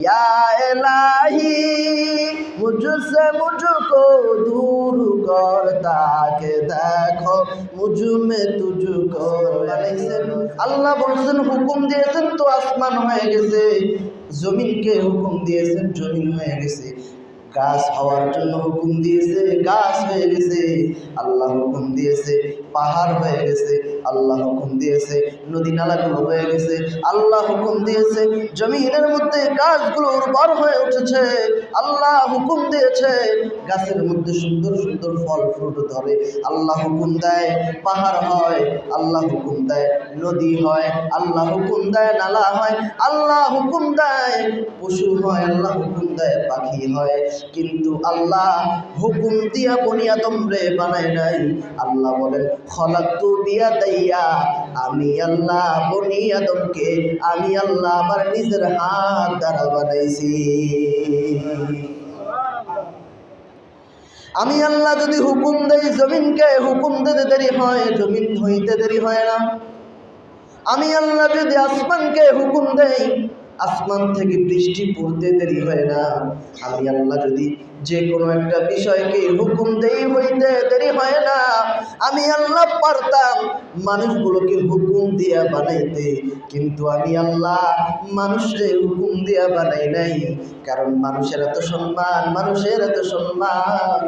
या इलाही मुझसे मुझको दूर कर ताके देखो मुझ में तुझको বানাইছেন। আল্লাহ বলছেন হুকুম দিয়েছেন তো আসমান হয়ে গেছে, জমিনকে হুকুম দিয়েছেন জমিন হয়ে গেছে, গাছ হওয়ার জন্য হুকুম দিয়েছে গাছ হয়ে গেছে, আল্লাহ হুকুম দিয়েছে পাহাড় হয়ে গেছে, আল্লাহ হুকুম দিয়েছে নদী নালাগুলো হয়ে গেছে, আল্লাহ হুকুম দিয়েছে জমিনের মধ্যে গাছগুলো উর্বর হয়ে উঠেছে, আল্লাহ হুকুম দিয়েছে গাছের মধ্যে সুন্দর সুন্দর ফল ফ্রুট ধরে, আল্লাহ হুকুম দেয় পাহাড় হয়, আল্লাহ হুকুম দেয় নদী হয়, আল্লাহ হুকুম দেয় নালা হয়, আল্লাহ হুকুম দেয় পশু হয়, আল্লাহ হুকুম দেয় পাখি হয়। কিন্তু আল্লাহ হুকুম দিয়া বনি আদম রে বানায় নাই। আল্লাহ বলেন খলাকতু বিয়াদাইয়া, আমি আল্লাহ বনি আদমকে আমি আল্লাহ আমার নিজের হাত দ্বারা বানাইছি। আমি আল্লাহ যদি হুকুম দেই জমিনকে, হুকুম দিতে দেরি হয়, জমিন হইতে দেরি হয় না। আমি আল্লাহ যদি আসমানকে হুকুম দেই, আসমান থেকে বৃষ্টি পড়তে দেরি হয় না। আমি আল্লাহ যদি যে কোনো একটা বিষয়কে হুকুম দেই হইতে দেরি হয় না। আমি আল্লাহ পারতাম মানুষগুলোকে হুকুম দিয়া বানাইতে, কিন্তু আমি আল্লাহ মানুষকে হুকুম দিয়া বানাই নাই, কারণ মানুষের এত সম্মান, মানুষের এত সম্মান,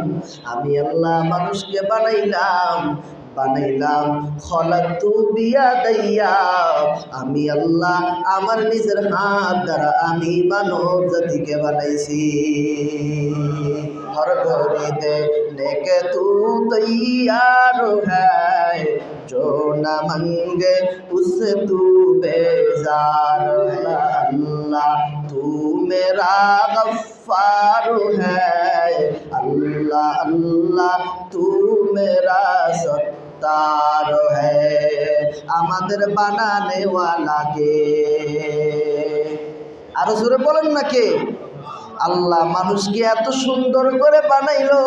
আমি আল্লাহ মানুষকে বানাইলাম খলাকতু বিয়াদাইয়া, আমি আল্লাহ আমার নিজের হাত দ্বারা আমি মানব জাতিকে বানাইছি। হর ঘড়ি দেনে কে তু তৈয়ার হ্যায়, जो न मंगे उससे तू बेजार है। अल्लाह तू मेरा गफ्फार है, अल्लाह अल्लाह तू मेरा सत्तार है। আমাদের বানানে ওয়ালা কে? আরো জোরে বলেন না কে? আল্লাহ মানুষকে এত সুন্দর করে বানাইলো,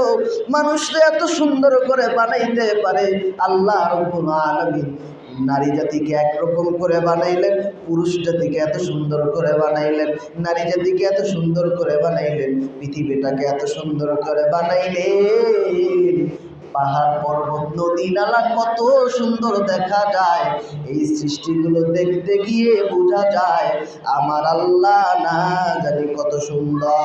মানুষকে এত সুন্দর করে বানাইতে পারে আল্লাহ রব্বুল আলামিন নারী জাতিকে একরকম করে বানাইলেন, পুরুষ জাতিকে এত সুন্দর করে বানাইলেন, নারী জাতিকে এত সুন্দর করে বানাইলেন, পৃথিবীটাকে এত সুন্দর করে বানাইলেন। পাহাড় পর্বত নদী নালা কত সুন্দর দেখা যায়, এই সৃষ্টিগুলো দেখতে গিয়ে বোঝা যায় আমার আল্লাহ না জানি কত সুন্দর।